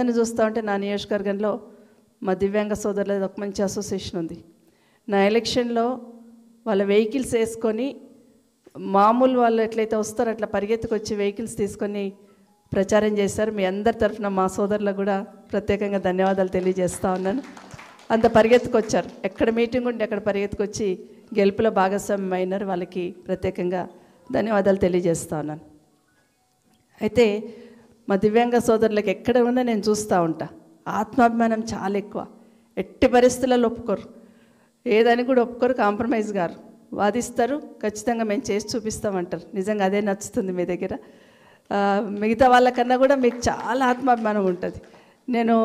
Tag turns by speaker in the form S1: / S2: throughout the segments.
S1: అని చూస్తూ ఉంటే నా నియోజకవర్గంలో మా దివ్యాంగ సోదరులది ఒక మంచి అసోసియేషన్ ఉంది. నా ఎలక్షన్లో వాళ్ళ వెహికల్స్ వేసుకొని మామూలు వాళ్ళు ఎట్లయితే వస్తారో అట్లా పరిగెత్తుకొచ్చి వెహికల్స్ తీసుకొని ప్రచారం చేశారు. మీ అందరి తరఫున మా సోదరులకు కూడా ప్రత్యేకంగా ధన్యవాదాలు తెలియజేస్తూ ఉన్నాను. అంత పరిగెత్తుకొచ్చారు, ఎక్కడ మీటింగ్ ఉంటే అక్కడ పరిగెత్తుకొచ్చి గెలుపులో భాగస్వామ్యం అయినారు. వాళ్ళకి ప్రత్యేకంగా ధన్యవాదాలు తెలియజేస్తూ ఉన్నాను. అయితే మా దివ్యాంగ సోదరులకు ఎక్కడ ఉన్నా నేను చూస్తూ ఉంటా, ఆత్మాభిమానం చాలా ఎక్కువ. ఎట్టి పరిస్థితులలో ఒప్పుకోరు, ఏదని కూడా ఒప్పుకోరు, కాంప్రమైజ్ గారు, వాదిస్తారు, ఖచ్చితంగా మేము చేసి చూపిస్తామంటారు. నిజంగా అదే నచ్చుతుంది మీ దగ్గర. మిగతా వాళ్ళకన్నా కూడా మీకు చాలా ఆత్మాభిమానం ఉంటుంది. నేను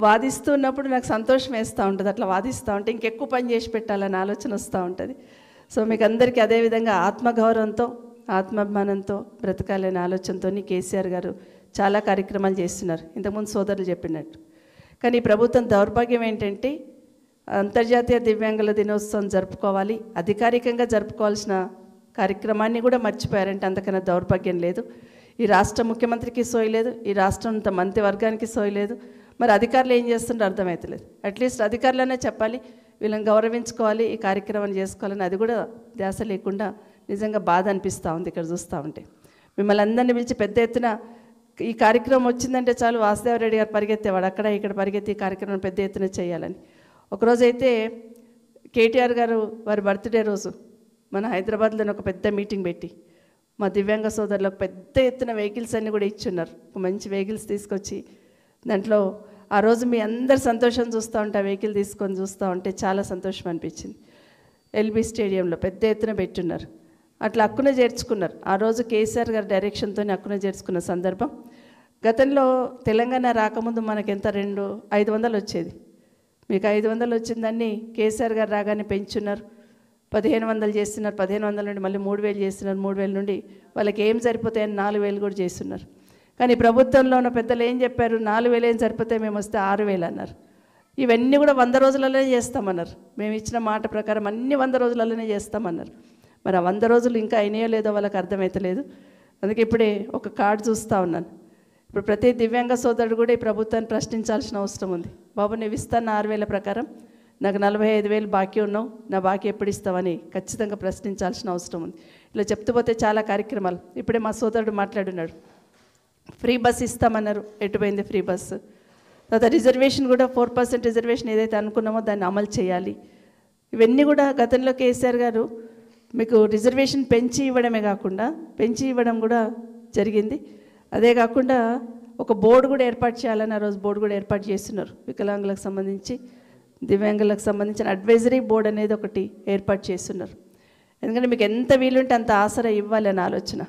S1: వాదిస్తున్నప్పుడు నాకు సంతోషం వేస్తూ ఉంటుంది, అట్లా వాదిస్తూ ఉంటే ఇంకెక్కువ పని చేసి పెట్టాలని ఆలోచన వస్తూ ఉంటుంది. సో మీకు అందరికీ అదేవిధంగా ఆత్మగౌరవంతో ఆత్మాభిమానంతో బ్రతకాలనే ఆలోచనతో కేసీఆర్ గారు చాలా కార్యక్రమాలు చేస్తున్నారు, ఇంతకుముందు సోదరులు చెప్పినట్టు. కానీ ఈ ప్రభుత్వం దౌర్భాగ్యం ఏంటంటే అంతర్జాతీయ దివ్యాంగుల దినోత్సవం జరుపుకోవాలి, అధికారికంగా జరుపుకోవాల్సిన కార్యక్రమాన్ని కూడా మర్చిపోయారంటే అంతకన్నా దౌర్భాగ్యం లేదు. ఈ రాష్ట్ర ముఖ్యమంత్రికి సోయలేదు, ఈ రాష్ట్రం మంత్రివర్గానికి సోయలేదు. మరి అధికారులు ఏం చేస్తుంటారో అర్థమవుతలేదు. అట్లీస్ట్ అధికారులనే చెప్పాలి, వీళ్ళని గౌరవించుకోవాలి, ఈ కార్యక్రమాన్ని చేసుకోవాలని, అది కూడా ధ్యాస లేకుండా నిజంగా బాధ అనిపిస్తూ ఉంది ఇక్కడ చూస్తూ ఉంటే. మిమ్మల్ని అందరినీ పిలిచి పెద్ద ఎత్తున ఈ కార్యక్రమం వచ్చిందంటే చాలు వాసుదేవరెడ్డి గారు పరిగెత్తేవాడు, అక్కడ ఇక్కడ పరిగెత్తి ఈ కార్యక్రమం పెద్ద ఎత్తున చేయాలని. ఒకరోజైతే కేటీఆర్ గారు వారి బర్త్డే రోజు మన హైదరాబాద్లోని ఒక పెద్ద మీటింగ్ పెట్టి మా దివ్యాంగ సోదరులకు పెద్ద ఎత్తున వెహికల్స్ అన్నీ కూడా ఇచ్చున్నారు. మంచి వెహికల్స్ తీసుకొచ్చి దాంట్లో ఆ రోజు మీ అందరు సంతోషం చూస్తూ ఉంటే ఆ వెహికల్ తీసుకొని చూస్తూ ఉంటే చాలా సంతోషం అనిపించింది. ఎల్బీ స్టేడియంలో పెద్ద ఎత్తున పెట్టున్నారు, అట్లా హక్కున చేర్చుకున్నారు. ఆ రోజు కేసీఆర్ గారి డైరెక్షన్తో హక్కున చేర్చుకున్న సందర్భం. గతంలో తెలంగాణ రాకముందు మనకి ఎంత 500 వచ్చేది, మీకు 500 వచ్చిందని కేసీఆర్ గారు రాగానే పెంచున్నారు, 1500 చేస్తున్నారు, 1500 నుండి మళ్ళీ 3000 చేస్తున్నారు, 3000 నుండి వాళ్ళకి ఏం సరిపోతాయని 4000 కూడా చేస్తున్నారు. కానీ ప్రభుత్వంలో ఉన్న పెద్దలు ఏం చెప్పారు, 4000 ఏం సరిపోతాయి, మేము వస్తే 6000 అన్నారు. ఇవన్నీ కూడా 100 రోజులలోనే చేస్తామన్నారు. మేము ఇచ్చిన మాట ప్రకారం అన్ని 100 రోజులలోనే చేస్తామన్నారు. మరి ఆ 100 రోజులు ఇంకా అయినాయో లేదో వాళ్ళకి అర్థమవుతలేదు. అందుకే ఇప్పుడే ఒక కార్డు చూస్తూ ఉన్నాను. ఇప్పుడు ప్రతి దివ్యాంగ సోదరుడు కూడా ఈ ప్రభుత్వాన్ని ప్రశ్నించాల్సిన అవసరం ఉంది. బాబు నువ్వు ఇస్తాను 6000 ప్రకారం, నాకు 45,000 బాకీ ఉన్నావు, నా బాకీ ఎప్పుడు ఇస్తావని ఖచ్చితంగా ప్రశ్నించాల్సిన అవసరం ఉంది. ఇలా చెప్తూ పోతే చాలా కార్యక్రమాలు. ఇప్పుడే మా సోదరుడు మాట్లాడున్నాడు, ఫ్రీ బస్ ఇస్తామన్నారు, ఎటుపోయింది ఫ్రీ బస్సు? తర్వాత రిజర్వేషన్ కూడా 4% రిజర్వేషన్ ఏదైతే అనుకున్నామో దాన్ని అమలు చేయాలి. ఇవన్నీ కూడా గతంలో కేసీఆర్ గారు మీకు రిజర్వేషన్ పెంచి ఇవ్వడమే కాకుండా పెంచి ఇవ్వడం కూడా జరిగింది. అదే కాకుండా ఒక బోర్డు కూడా ఏర్పాటు చేయాలని ఆ రోజు బోర్డు కూడా ఏర్పాటు చేస్తున్నారు. వికలాంగులకు సంబంధించి దివ్యాంగులకు సంబంధించిన అడ్వైజరీ బోర్డు అనేది ఒకటి ఏర్పాటు చేస్తున్నారు. ఎందుకంటే మీకు ఎంత వీలుంటే అంత ఆసరా ఇవ్వాలి అనే ఆలోచన.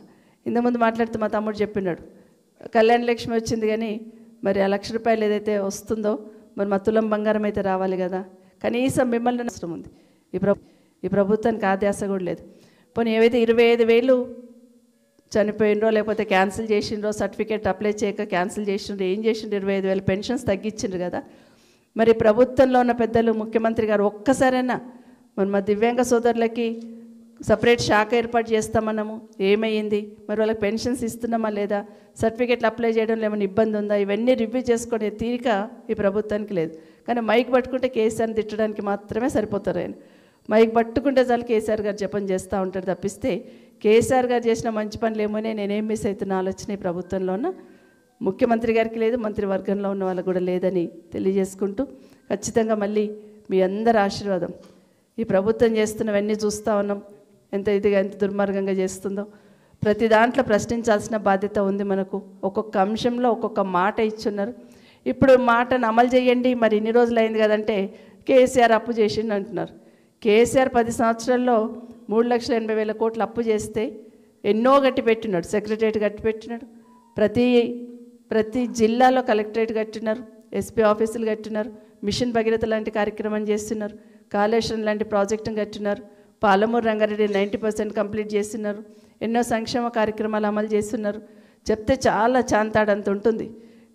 S1: ఇంతకుముందు మాట్లాడుతూ మా తమ్ముడు చెప్పినాడు, కళ్యాణ లక్ష్మి వచ్చింది కానీ మరి ఆ ₹1,00,000 ఏదైతే వస్తుందో మరి మా తులం బంగారం అయితే రావాలి కదా, కనీసం మిమ్మల్ని అవసరం ఉంది. ఈ ప్రభుత్వానికి ఆ ధ్యాస కూడా లేదు. పోనీ ఏవైతే 25,000 చనిపోయినరో లేకపోతే క్యాన్సిల్ చేసిండ్రో, సర్టిఫికేట్ అప్లై చేయక క్యాన్సిల్ చేసిండ్రో, ఏం చేసిండ్రు, 25,000 పెన్షన్స్ తగ్గించిండ్రు కదా. మరి ప్రభుత్వంలో ఉన్న పెద్దలు ముఖ్యమంత్రి గారు ఒక్కసారైనా మరి మా దివ్యాంగ సోదరులకి సపరేట్ శాఖ ఏర్పాటు చేస్తామన్నాము, ఏమైంది, మరి వాళ్ళకి పెన్షన్స్ ఇస్తున్నామా లేదా, సర్టిఫికేట్లు అప్లై చేయడంలో ఏమైనా ఇబ్బంది ఉందా, ఇవన్నీ రివ్యూ చేసుకునే తీరిక ఈ ప్రభుత్వానికి లేదు. కానీ మైక్ పట్టుకుంటే కేసీఆర్ని తిట్టడానికి మాత్రమే సరిపోతారు. ఆయన మైక్ పట్టుకుంటే చాలు కేసీఆర్ గారు జపం చేస్తూ ఉంటారు తప్పిస్తే కేసీఆర్ గారు చేసిన మంచి పనులు ఏమోనే నేనేం మిస్ అవుతున్న ఆలోచన ఈ ప్రభుత్వంలో ఉన్న ముఖ్యమంత్రి గారికి లేదు, మంత్రివర్గంలో ఉన్న వాళ్ళకు కూడా లేదని తెలియజేసుకుంటూ, ఖచ్చితంగా మళ్ళీ మీ అందరి ఆశీర్వాదం, ఈ ప్రభుత్వం చేస్తున్నవన్నీ చూస్తూ ఉన్నాం, ఎంత ఇదిగా ఎంత దుర్మార్గంగా చేస్తుందో. ప్రతి దాంట్లో ప్రశ్నించాల్సిన బాధ్యత ఉంది మనకు. ఒక్కొక్క అంశంలో ఒక్కొక్క మాట ఇచ్చున్నారు. ఇప్పుడు మాటను అమలు చేయండి, మరి ఇన్ని రోజులు అయింది కదంటే కేసీఆర్ అప్పు చేసిండు అంటున్నారు. కేసీఆర్ 10 సంవత్సరాల్లో 3,80,000 కోట్లు అప్పు చేస్తే ఎన్నో గట్టి పెట్టినాడు, సెక్రటరేట్ గట్టి పెట్టినాడు, ప్రతి జిల్లాలో కలెక్టరేట్ కట్టినారు, ఎస్పీ ఆఫీసులు కట్టినారు, మిషన్ భగీరథ లాంటి కార్యక్రమం చేస్తున్నారు, కాళేశ్వరం లాంటి ప్రాజెక్టును కట్టినారు, పాలమూరు రంగారెడ్డి 90% కంప్లీట్ చేస్తున్నారు, ఎన్నో సంక్షేమ కార్యక్రమాలు అమలు చేస్తున్నారు. చెప్తే చాలా చాంతాడంత ఉంటుంది.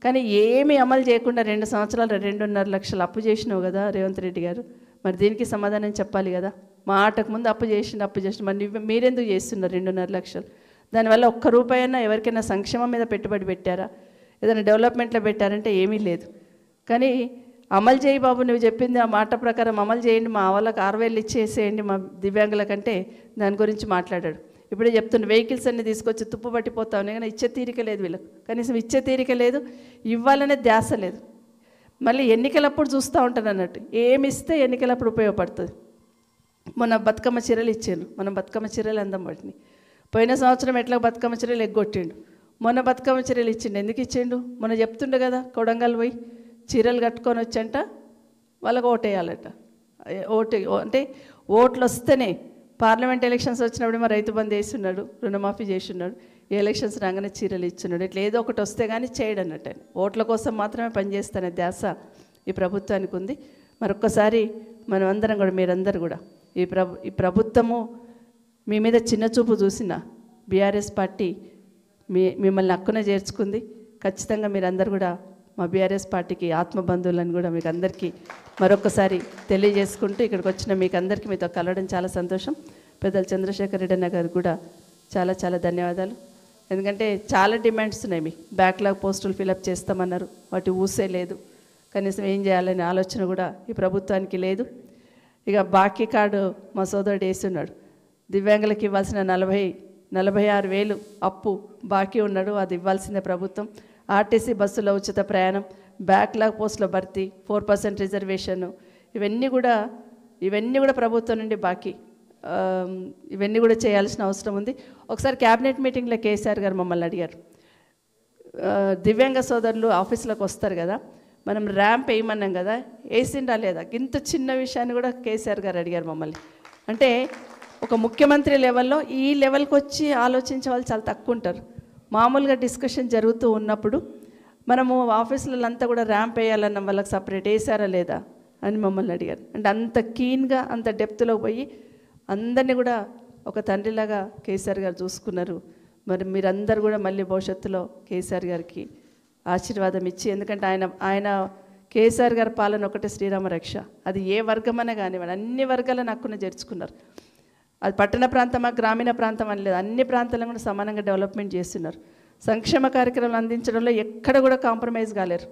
S1: కానీ ఏమీ అమలు చేయకుండా 2 సంవత్సరాలు 2.5 లక్షలు అప్పు చేసినావు కదా రేవంత్ రెడ్డి గారు, మరి దీనికి సమాధానం చెప్పాలి కదా. మాటకు ముందు అప్పు చేసి మరి మీరెందుకు చేస్తున్నారు 2.5 లక్షలు? దానివల్ల ఒక్క రూపాయైనా ఎవరికైనా సంక్షేమం మీద పెట్టుబడి పెట్టారా? ఏదైనా డెవలప్మెంట్లో పెట్టారంటే ఏమీ లేదు. కానీ అమలు చేయి బాబు, నువ్వు చెప్పింది ఆ మాట ప్రకారం అమలు చేయండి, మా వాళ్ళకి 6,000 ఇచ్చేసేయండి మా దివ్యాంగుల కంటే దాని గురించి మాట్లాడాడు. ఇప్పుడే చెప్తున్న వెహికల్స్ అన్ని తీసుకొచ్చి తుప్పు పట్టిపోతా ఉన్నాయి, కానీ ఇచ్చే తీరిక లేదు వీళ్ళకి. కనీసం ఇచ్చే తీరిక లేదు, ఇవ్వాలనే ధ్యాస లేదు. మళ్ళీ ఎన్నికలప్పుడు చూస్తూ ఉంటాను అన్నట్టు, ఏమి ఇస్తే ఎన్నికలప్పుడు ఉపయోగపడుతుంది. మొన్న బతుకమ్మ చీరలు ఇచ్చాను, మనం బతుకమ్మ చీరలు అందం పట్టినాయి. పోయిన సంవత్సరం ఎట్లా బతుకమ్మ చీరలు ఎగ్గొట్టిండు, మొన్న బతుకమ్మ చీరలు ఇచ్చిండు. ఎందుకు ఇచ్చిండు? మొన్న చెప్తుండే కదా, కొడంగల్ పోయి చీరలు కట్టుకొని వచ్చంట వాళ్ళకు ఓటేయాలట. అంటే ఓట్లు వస్తేనే, పార్లమెంట్ ఎలక్షన్స్ వచ్చినప్పుడు మా రైతు బంధు వేస్తున్నాడు, రుణమాఫీ చేస్తున్నాడు, ఈ ఎలక్షన్స్ రాగానే చీరలు ఇస్తున్నాడు. ఇట్లా ఏదో ఒకటి వస్తే కానీ చేయడు అన్నట్టు. ఓట్ల కోసం మాత్రమే పనిచేస్తానే ధ్యాస ఈ ప్రభుత్వానికి ఉంది. మరొక్కసారి మనం అందరం కూడా, మీరందరూ కూడా ఈ ప్రభుత్వము మీ మీద చిన్న చూపు చూసిన బీఆర్ఎస్ పార్టీ మిమ్మల్ని హక్కున చేర్చుకుంది. ఖచ్చితంగా మీరందరూ కూడా మా బీఆర్ఎస్ పార్టీకి ఆత్మబంధువులను కూడా మీకు అందరికీ మరొకసారి తెలియజేసుకుంటూ, ఇక్కడికి వచ్చిన మీకు అందరికీ మీతో కలవడం చాలా సంతోషం. పెద్దలు చంద్రశేఖర్ రెడ్డి అన్న గారు కూడా చాలా చాలా ధన్యవాదాలు. ఎందుకంటే చాలా డిమాండ్స్ ఉన్నాయి. మీ బ్యాక్లాగ్ పోస్టులు ఫిలప్ చేస్తామన్నారు, వాటి ఊసే లేదు. కనీసం ఏం చేయాలనే ఆలోచన కూడా ఈ ప్రభుత్వానికి లేదు. ఇక బాకీ కార్డు మా సోదరుడు వేస్తున్నాడు, దివ్యాంగులకు ఇవ్వాల్సిన 46,000 అప్పు బాకీ ఉన్నాడు, అది ఇవ్వాల్సిందే ప్రభుత్వం. ఆర్టీసీ బస్సులో ఉచిత ప్రయాణం, బ్యాక్లాగ్ పోస్టుల భర్తీ, 4% రిజర్వేషను, ఇవన్నీ కూడా ప్రభుత్వం నుండి బాకీ. ఇవన్నీ కూడా చేయాల్సిన అవసరం ఉంది. ఒకసారి క్యాబినెట్ మీటింగ్లో కేసీఆర్ గారు మమ్మల్ని అడిగారు, దివ్యాంగ సోదరులు ఆఫీసులకు వస్తారు కదా, మనం ర్యాంప్ వేయమన్నాం కదా, వేసిండా లేదా? ఇంత చిన్న విషయాన్ని కూడా కేసీఆర్ గారు అడిగారు మమ్మల్ని. అంటే ఒక ముఖ్యమంత్రి లెవెల్లో ఈ లెవెల్కి వచ్చి ఆలోచించే వాళ్ళు చాలా తక్కువ ఉంటారు. మామూలుగా డిస్కషన్ జరుగుతూ ఉన్నప్పుడు మనము ఆఫీసులలో అంతా కూడా ర్యాంప్ వేయాలన్న వాళ్ళకి సపరేట్ వేసారా లేదా అని మమ్మల్ని అడిగారు. అంటే అంత కీన్గా, అంత డెప్త్లో పోయి అందరినీ కూడా ఒక తండ్రిలాగా కేసీఆర్ గారు చూసుకున్నారు. మరి మీరందరూ కూడా మళ్ళీ భవిష్యత్తులో కేసీఆర్ గారికి ఆశీర్వాదం ఇచ్చి, ఎందుకంటే ఆయన కేసీఆర్ గారి పాలన ఒకటే శ్రీరామ రక్ష. అది ఏ వర్గమనే కానివ్వండి, అన్ని వర్గాలను హక్కున చేర్చుకున్నారు. అది పట్టణ ప్రాంతమా గ్రామీణ ప్రాంతం అని లేదు, అన్ని ప్రాంతాలను కూడా సమానంగా డెవలప్మెంట్ చేస్తున్నారు. సంక్షేమ కార్యక్రమాలు అందించడంలో ఎక్కడ కూడా కాంప్రమైజ్ కాలేరు,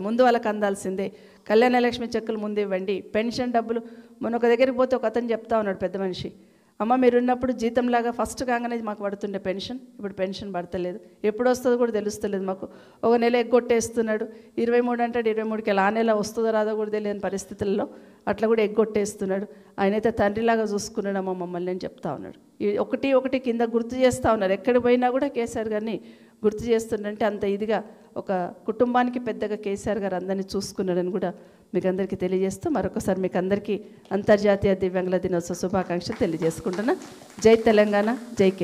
S1: ముందు వాళ్ళకి అందాల్సిందే. కళ్యాణ లక్ష్మి చెక్కులు ముందు ఇవ్వండి, పెన్షన్ డబ్బులు. మొన్న ఒక దగ్గరికి పోతే ఒక అతను చెప్తా ఉన్నాడు, పెద్ద మనిషి, అమ్మ మీరున్నప్పుడు జీతంలాగా ఫస్ట్ కాగానే మాకు పడుతుండే పెన్షన్, ఇప్పుడు పెన్షన్ పడతలేదు, ఎప్పుడు వస్తుందో కూడా తెలుస్తలేదు మాకు. ఒక నెల ఎగ్గొట్టేస్తున్నాడు, 23 అంటాడు, 23కి ఆ నెల వస్తుందో రాదో కూడా తెలియని పరిస్థితుల్లో అట్లా కూడా ఎగ్గొట్టేస్తున్నాడు. ఆయనైతే తండ్రిలాగా చూసుకున్నాడమ్మ మమ్మల్ని అని చెప్తా ఉన్నాడు. ఒకటి కింద గుర్తు చేస్తూ ఉన్నారు, ఎక్కడికి పోయినా కూడా కేసీఆర్ గారిని గుర్తు చేస్తుండంటే అంత ఇదిగా ఒక కుటుంబానికి పెద్దగా కేసీఆర్ గారు అందరినీ చూసుకున్నాడని కూడా మీకు అందరికీ తెలియజేస్తూ, మరొకసారి మీకు అందరికీ అంతర్జాతీయ దివ్యాంగుల దినోత్సవ శుభాకాంక్షలు తెలియజేసుకుంటున్నా. జై తెలంగాణ, జై కేసీఆర్.